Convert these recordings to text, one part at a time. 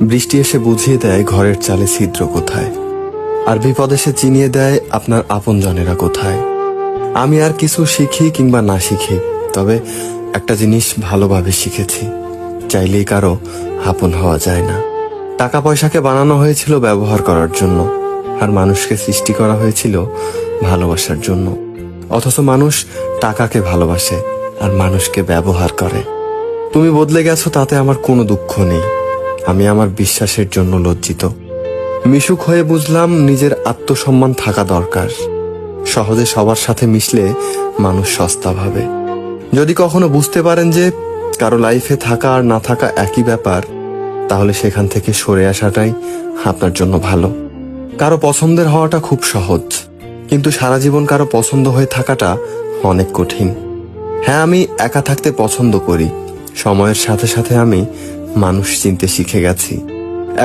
বৃষ্টি এসে বুঝিয়ে দেয় ঘরের চালে ছিদ্র কোথায়, আর বিপদে সে চিনিয়ে দেয় আপনার আপনজনেরা কোথায়। আমি আর কিছু শিখি কিংবা না শিখি, তবে একটা জিনিস ভালোভাবে শিখেছি, চাইলেই কারো আপন হওয়া যায় না। টাকা পয়সাকে বানানো হয়েছিল ব্যবহার করার জন্য, আর মানুষকে সৃষ্টি করা হয়েছিল ভালোবাসার জন্য। অথচ মানুষ টাকাকে ভালোবাসে আর মানুষকে ব্যবহার করে। তুমি বদলে গেছো তাতে আমার কোনো দুঃখ নেই, আমি আমার বিশ্বাসের জন্য লজ্জিত। মিশুক হয়ে বুঝলাম নিজের আত্মসম্মান থাকা দরকার। সহজে সবার সাথে মিশলে মানুষ সস্তা ভাবে। যদি কখনো বুঝতে পারেন যে কারো লাইফে থাকা আর না থাকা একই ব্যাপার, তাহলে সেখান থেকে সরে আসাটাই আপনার জন্য ভালো। কারো পছন্দের হওয়াটা খুব সহজ, কিন্তু সারা জীবন কারো পছন্দ হয়ে থাকাটা অনেক কঠিন। হ্যাঁ, আমি একা থাকতে পছন্দ করি। সময়ের সাথে সাথে আমি মানুষ চিনতে শিখে গেছি।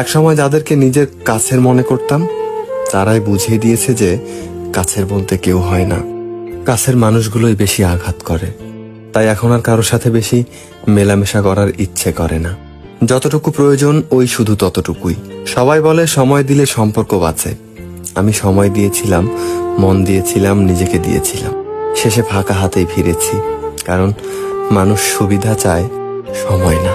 একসময় যাদেরকে নিজের কাছের মনে করতাম, তারাই বুঝিয়ে দিয়েছে যে কাছের বলতে কেউ হয় না, কাছের মানুষগুলোই বেশি আঘাত করে। তাই এখন আর কারোর সাথে বেশি মেলামেশা করার ইচ্ছে করে না। যতটুকু প্রয়োজন ওই শুধু ততটুকুই। সবাই বলে সময় দিলে সম্পর্ক বাঁচে। আমি সময় দিয়েছিলাম, মন দিয়েছিলাম, নিজেকে দিয়েছিলাম। শেষে ফাঁকা হাতেই ফিরেছি, কারণ মানুষ সুবিধা চায়, সময় না।